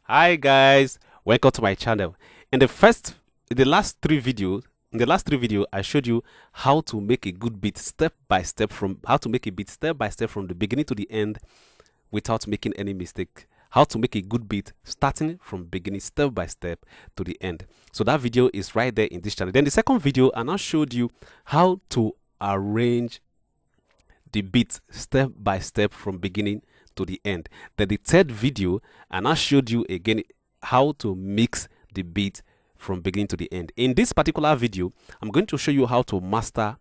Hi guys, welcome to my channel. In the last three videos, I showed you how to make a good beat step by step from the beginning to the end without making any mistake. How to make a good beat starting from beginning step by step to the end. So that video is right there in this channel. Then the second video, I now showed you how to arrange the beat step by step from beginning to the end. Then the third video, and I showed you again how to mix the beat from beginning to the end. In this particular video, I'm going to show you how to master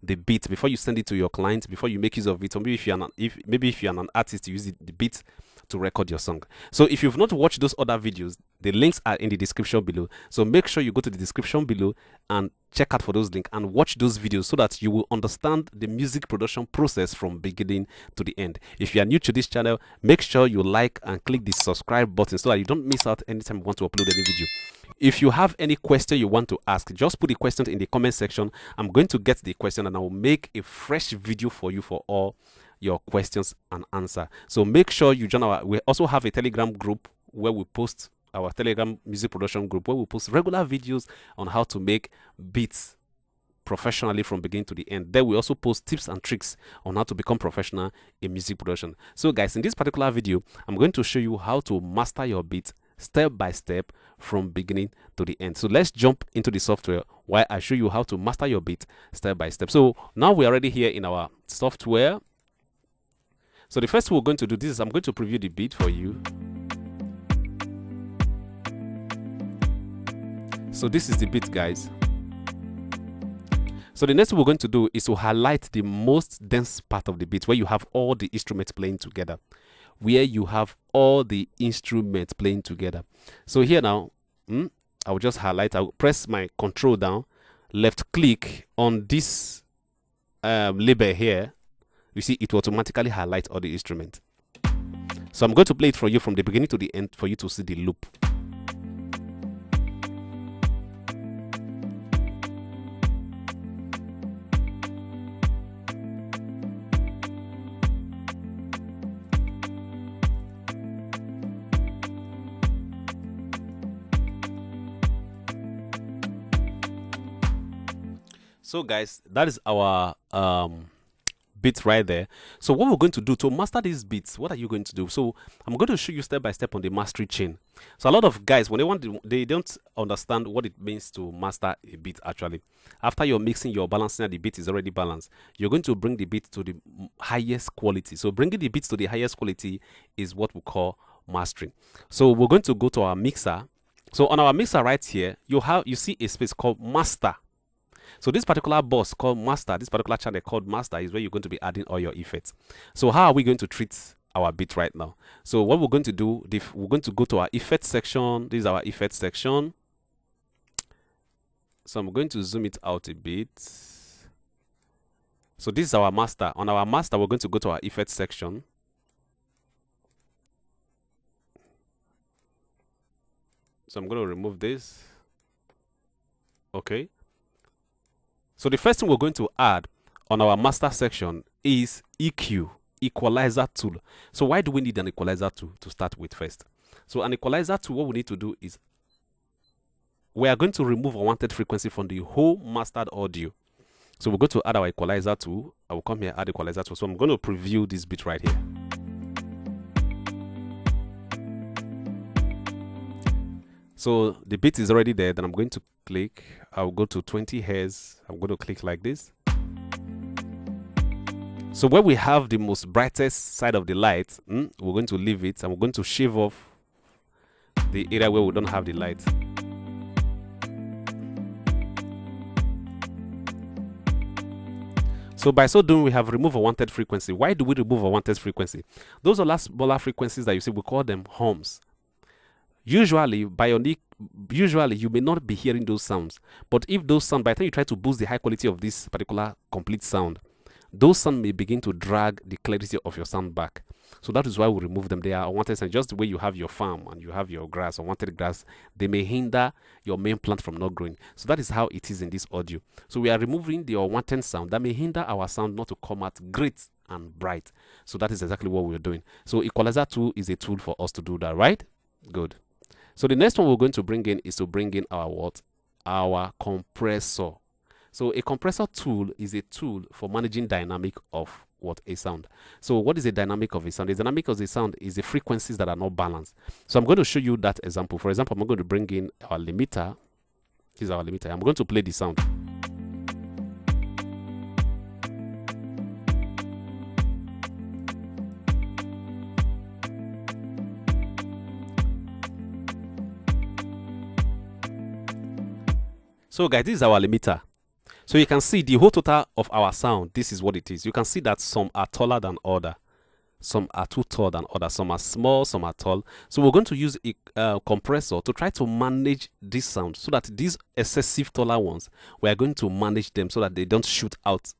the beat before you send it to your client, before you make use of it, or maybe if you're an artist, you use the beat to record your song. So if you've not watched those other videos, the links are in the description below. So make sure you go to the description below and check out for those links and watch those videos so that you will understand the music production process from beginning to the end. If you are new to this channel, make sure you like and click the subscribe button so that you don't miss out anytime you want to upload any video. If you have any question you want to ask, just put the question in the comment section. I'm going to get the question and I will make a fresh video for you for all your questions and answer. So make sure you join we also have a Telegram group where we post our Telegram music production group where we post regular videos on how to make beats professionally from beginning to the end. There we also post tips and tricks on how to become professional in music production. So guys, in this particular video, I'm going to show you how to master your beat step by step from beginning to the end. So let's jump into the software while I show you how to master your beat step by step. So now we're already here in our software. So the first thing we're going to do this is I'm going to preview the beat for you. So this is the beat, guys. So the next thing we're going to do is to highlight the most dense part of the beat where you have all the instruments playing together. So here now, I will just highlight. I'll press my control down, left click on this label here. You see it will automatically highlight all the instruments. So I'm going to play it for you from the beginning to the end for you to see the loop. So guys, that is our beat right there. So what we're going to do to master these beats, what are you going to do? So I'm going to show you step by step on the mastery chain. So a lot of guys, when they don't understand what it means to master a beat. Actually, after you're mixing, you're balancing, and the beat is already balanced, you're going to bring the beat to the highest quality. So bringing the beats to the highest quality is what we call mastering. So we're going to go to our mixer. So on our mixer right here, you see a space called master. So this particular box called master, this particular channel called master is where you're going to be adding all your effects. So how are we going to treat our beat right now? So what we're going to do, we're going to go to our effects section. This is our effects section. So I'm going to zoom it out a bit. So this is our master. On our master, we're going to go to our effects section. So I'm going to remove this. Okay. So the first thing we're going to add on our master section is EQ, equalizer tool. So why do we need an equalizer tool to start with first? So an equalizer tool, what we need to do is we are going to remove unwanted frequency from the whole mastered audio. So we're going to add our equalizer tool. I will come here, add equalizer tool. So I'm going to preview this bit right here. So the beat is already there. Then I'm going to click. I'll go to 20 Hz. I'm going to click like this. So where we have the most brightest side of the light, we're going to leave it, and we're going to shave off the area where we don't have the light. So by so doing, we have removed unwanted frequency. Why do we remove unwanted frequency? Those are last smaller frequencies that you see, we call them hums. Usually, you may not be hearing those sounds, but if those sounds, by the time you try to boost the high quality of this particular complete sound, those sounds may begin to drag the clarity of your sound back. So that is why we remove them. They are unwanted sounds. Just the way you have your farm and you have your grass, unwanted grass, they may hinder your main plant from not growing. So that is how it is in this audio. So we are removing the unwanted sound that may hinder our sound not to come out great and bright. So that is exactly what we're doing. So equalizer tool is a tool for us to do that, right? Good. So the next one we're going to bring in is to bring in our what? Our compressor. So a compressor tool is a tool for managing dynamic of what? A sound. So what is the dynamic of a sound? The dynamic of the sound is the frequencies that are not balanced. So I'm going to show you that example. For example, I'm going to bring in our limiter. This is our limiter. I'm going to play the sound. So guys, this is our limiter. So you can see the whole total of our sound. This is what it is. You can see that some are taller than other. Some are too tall than others. Some are small, some are tall. So we're going to use a compressor to try to manage this sound so that these excessive taller ones, we are going to manage them so that they don't shoot out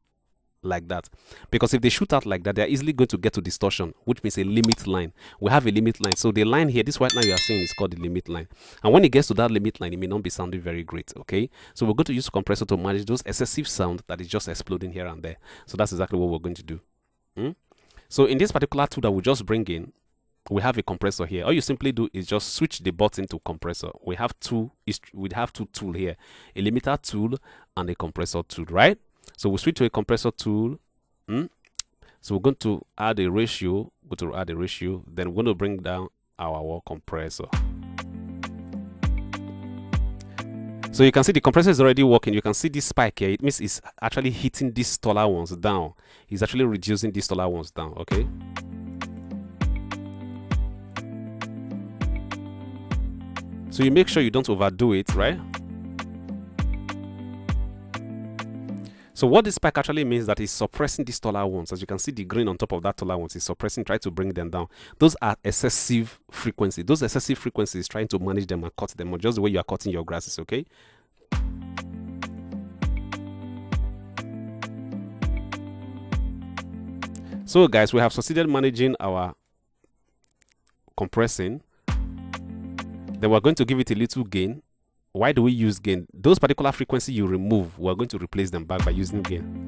like that. Because if they shoot out like that, they're easily going to get to distortion, which means a limit line. We have a limit line. So the line here, this right now you are seeing is called the limit line. And when it gets to that limit line, it may not be sounding very great, okay? So we're going to use a compressor to manage those excessive sound that is just exploding here and there. So that's exactly what we're going to do. So in this particular tool that we just bring in, we have a compressor here. All you simply do is just switch the button to compressor. We have two tools here, a limiter tool and a compressor tool, right? So we switch to a compressor tool. So we're going to add a ratio. Then we're going to bring down our compressor. So you can see the compressor is already working. You can see this spike here. It means it's actually hitting these taller ones down. It's actually reducing these taller ones down. Okay. So you make sure you don't overdo it, right? So what this spike actually means that it's suppressing these taller ones. As you can see, the green on top of that taller ones is suppressing, try to bring them down. Those are excessive frequency. Those excessive frequencies, trying to manage them and cut them, or just the way you are cutting your grasses, okay? So guys, we have succeeded managing our compressing. Then we're going to give it a little gain. Why do we use gain? Those particular frequency you remove, we're going to replace them back by using gain.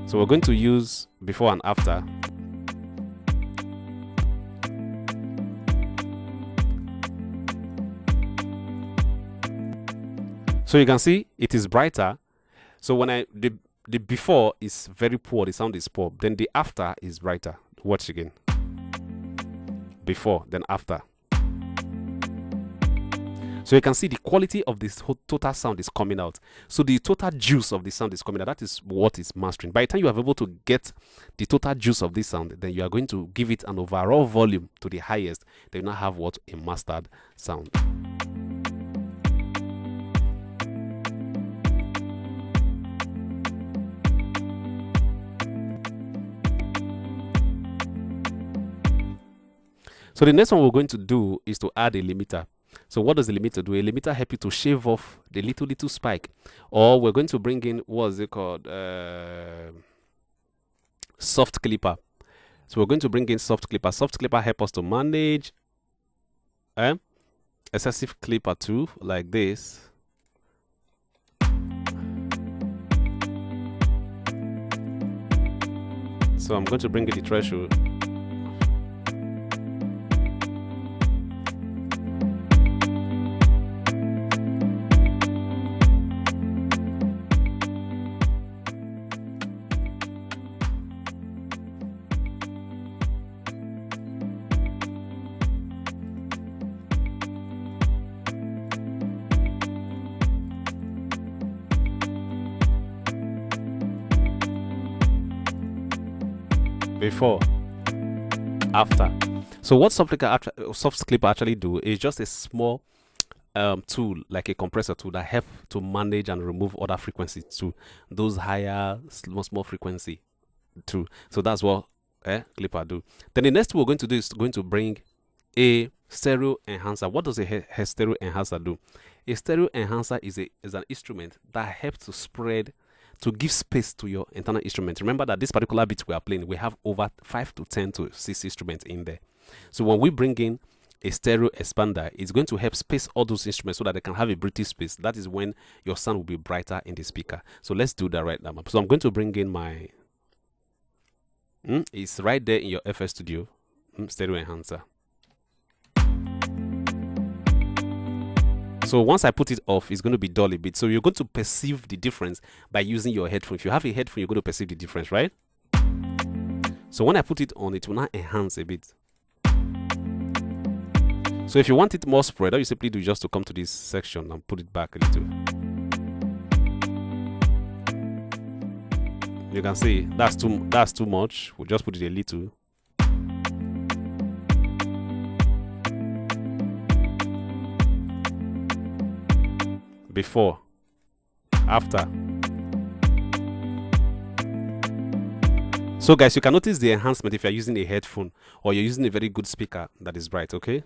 So we're going to use before and after. So you can see it is brighter. So when the before is very poor, the sound is poor. Then the after is brighter. Watch again. Before, then after. So you can see the quality of this whole total sound is coming out. So the total juice of the sound is coming out. That is what is mastering. By the time you are able to get the total juice of this sound, then you are going to give it an overall volume to the highest. Then you now have what? A mastered sound. So the next one we're going to do is to add a limiter. So what does the limiter do? A limiter helps you to shave off the little spike. Or we're going to bring in, what is it called? Soft clipper. So we're going to bring in soft clipper. Soft clipper help us to manage excessive clipper too, like this. So I'm going to bring in the threshold. Before, after. So what soft clipper actually do is just a small tool, like a compressor tool, that help to manage and remove other frequencies too, those higher small frequency too. So that's what clipper do. Then the next we're going to do is going to bring a stereo enhancer. What does a stereo enhancer do? A stereo enhancer is an instrument that helps to spread, to give space to your internal instrument. Remember that this particular beat we are playing, we have over 5 to 10 to 6 instruments in there. So when we bring in a stereo expander, it's going to help space all those instruments so that they can have a breathing space. That is when your sound will be brighter in the speaker. So let's do that right now. So I'm going to bring in my it's right there in your FL Studio stereo enhancer. So once I put it off, it's going to be dull a bit. So you're going to perceive the difference by using your headphone. If you have a headphone, you're going to perceive the difference, right? So when I put it on, it will now enhance a bit. So if you want it more spread, all you simply do is just to come to this section and put it back a little. You can see that's too much. We'll just put it a little. Before, after. So guys, you can notice the enhancement if you're using a headphone or you're using a very good speaker that is bright, okay?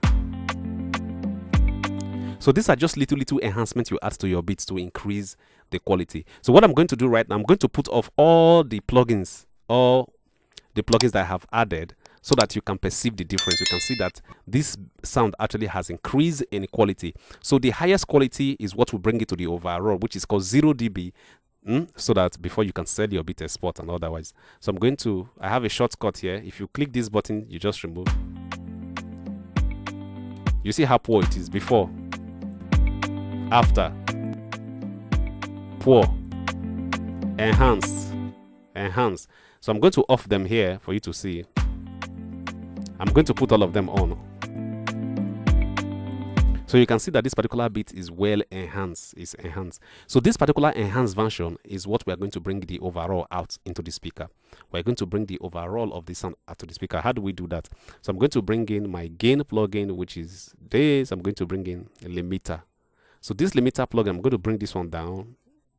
So these are just little enhancements you add to your beats to increase the quality. So what I'm going to do right now, I'm going to put off all the plugins that I have added so that you can perceive the difference. You can see that this sound actually has increased in quality. So the highest quality is what will bring it to the overall, which is called 0 dB, so that before you can sell your beat export and otherwise. So I have a shortcut here. If you click this button, you just remove. You see how poor it is before, after, poor, enhance. So I'm going to off them here for you to see. I'm going to put all of them on. So you can see that this particular beat is well enhanced. It's enhanced. So this particular enhanced version is what we are going to bring the overall out into the speaker. We're going to bring the overall of the sound out to the speaker. How do we do that? So I'm going to bring in my gain plugin, which is this. I'm going to bring in a limiter. So this limiter plugin, I'm going to bring this one down.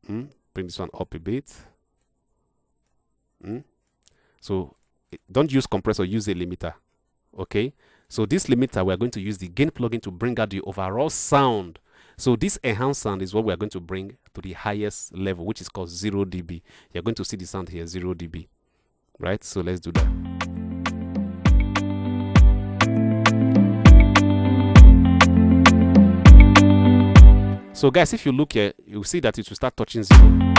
Bring this one up a bit. So don't use compressor, use a limiter. Okay, so this limiter, we're going to use the gain plugin to bring out the overall sound. So this enhanced sound is what we're going to bring to the highest level, which is called 0 dB. You're going to see the sound here, 0 dB, right? So let's do that. So guys, if you look here, you'll see that it will start touching 0.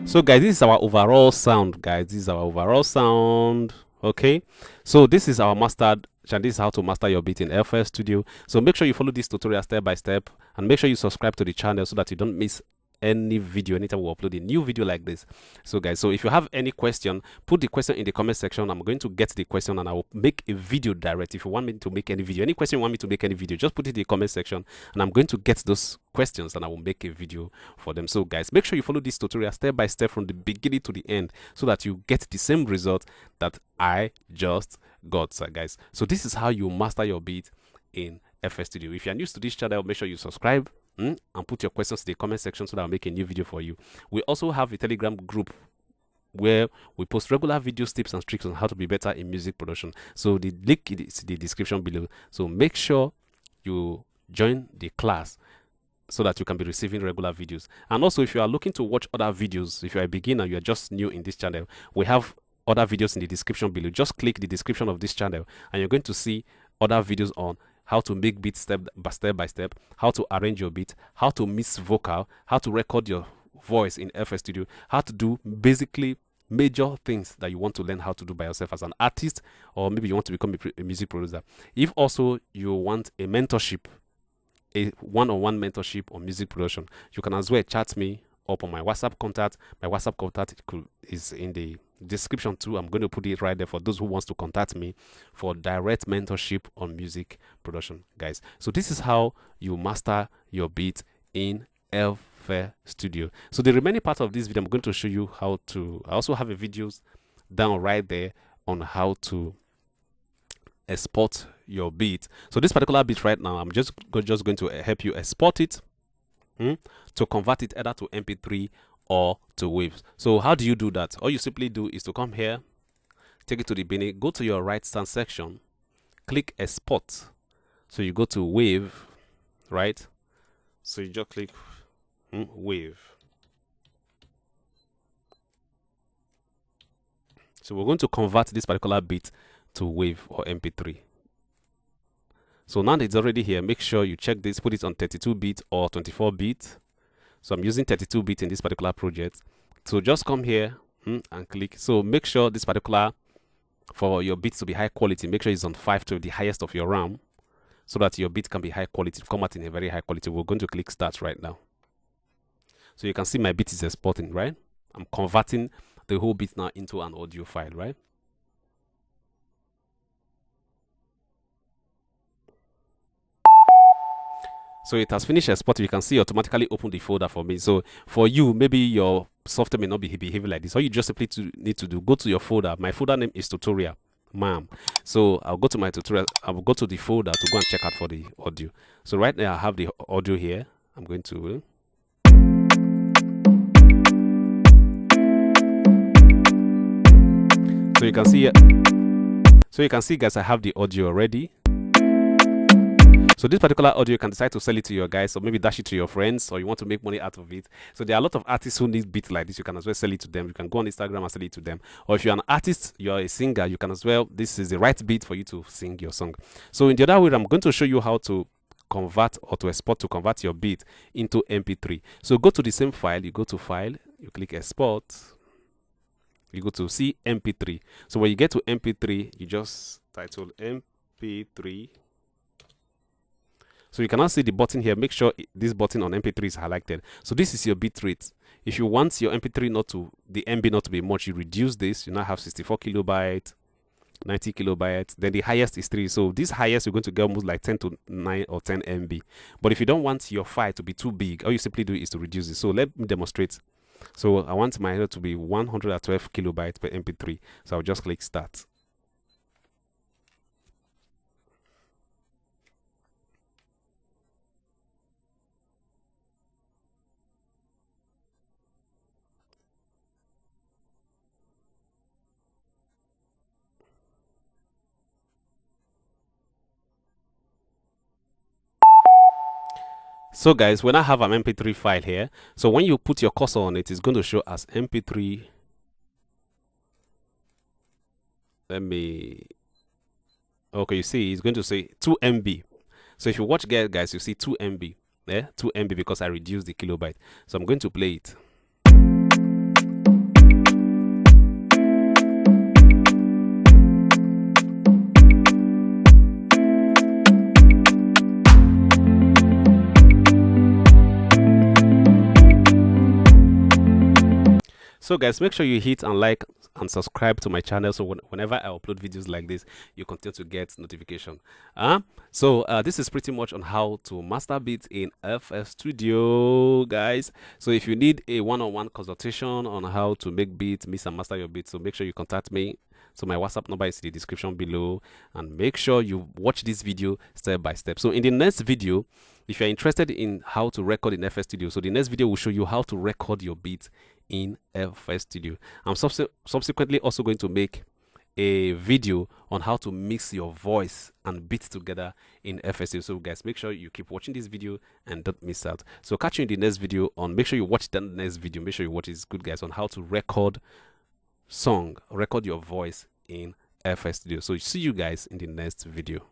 So guys, this is our overall sound, guys. This is our overall sound. Okay, so this is our mastered, and this is how to master your beat in FL Studio. So make sure you follow this tutorial step by step, and make sure you subscribe to the channel so that you don't miss any video anytime we upload a new video like this. So guys, so if you have any question, put the question in the comment section. I'm going to get the question and I will make a video direct. If you want me to make any video, any question you want me to make any video, just put it in the comment section and I'm going to get those questions and I will make a video for them. So guys, make sure you follow this tutorial step by step from the beginning to the end so that you get the same result that I just got. So guys, so this is how you master your beat in FL Studio. If you are new to this channel, make sure you subscribe and put your questions in the comment section so that I'll make a new video for you. We also have a Telegram group where we post regular videos, tips and tricks on how to be better in music production. So the link is in the description below. So make sure you join the class so that you can be receiving regular videos. And also, if you are looking to watch other videos, if you are a beginner, you are just new in this channel, we have other videos in the description below. Just click the description of this channel and you're going to see other videos on how to make beats step by step, how to arrange your beat, how to mix vocal, how to record your voice in FL Studio, how to do basically major things that you want to learn how to do by yourself as an artist, or maybe you want to become a music producer. If also you want a mentorship, a one-on-one mentorship on music production, you can as well chat me up on my WhatsApp contact. My WhatsApp contact is in the description too. I'm going to put it right there for those who wants to contact me for direct mentorship on music production, guys. So this is how you master your beat in FL Studio. So the remaining part of this video, I'm going to show you how to, I also have a videos down right there on how to export your beat. So this particular beat right now, I'm just going to help you export it to convert it either to MP3 or to waves. So how do you do that? All you simply do is to come here, take it to the beginning, go to your right stand section, click export. So you go to wave, right? So you just click wave. So we're going to convert this particular beat to wave or MP3. So now that it's already here, make sure you check this, put it on 32-bit or 24-bit. So I'm using 32-bit in this particular project. So just come here and click. So make sure this particular, for your beats to be high quality, make sure it's on 512, the highest of your RAM, so that your beat can be high quality, come out in a very high quality. We're going to click start right now. So you can see my beat is exporting, right? I'm converting the whole beat now into an audio file, right? So it has finished exporting. You can see automatically open the folder for me. So for you, maybe your software may not be behaving like this. All you just simply need to do, go to your folder. My folder name is tutorial, ma'am. So I'll go to my tutorial. I will go to the folder to go and check out for the audio. So right now I have the audio here. I'm going to. So you can see here. So you can see, guys, I have the audio already. So this particular audio, you can decide to sell it to your guys, or maybe dash it to your friends, or you want to make money out of it. So there are a lot of artists who need beats like this. You can as well sell it to them. You can go on Instagram and sell it to them. Or if you're an artist, you're a singer, you can as well. This is the right beat for you to sing your song. So in the other way, I'm going to show you how to convert or to export, to convert your beat into MP3. So go to the same file. You go to file, you click export. You go to see MP3. So when you get to MP3, you just title MP3. So you can now see the button here. Make sure this button on MP3 is highlighted. So this is your bit rate. If you want your MP3 not to, the MB not to be much, you reduce this. You now have 64 kilobytes, 90 kilobytes. Then the highest is 3. So this highest, you're going to get almost like 10 to 9 or 10 MB. But if you don't want your file to be too big, all you simply do is to reduce it. So let me demonstrate. So I want my to be 112 kilobytes per MP3. So I'll just click start. So guys, when I have an MP3 file here, so when you put your cursor on it, it's going to show as MP3. Okay, you see, it's going to say 2 MB. So if you watch guys, you see 2 MB. Yeah, 2 MB because I reduced the kilobyte. So I'm going to play it. So guys, make sure you hit and like and subscribe to my channel, so whenever I upload videos like this, you continue to get notification. This is pretty much on how to master beats in FL Studio, guys. So if you need a one-on-one consultation on how to make beats, mix and master your beats, so make sure you contact me. So my WhatsApp number is in the description below, and make sure you watch this video step by step. So in the next video, if you're interested in how to record in FL Studio, so the next video will show you how to record your beats in FL Studio. I'm subsequently also going to make a video on how to mix your voice and beats together in FL Studio. So guys, make sure you keep watching this video and don't miss out. So catch you in the next video on, make sure you watch the next video. Make sure you watch this, good guys, on how to record your voice in FL Studio. So see you guys in the next video.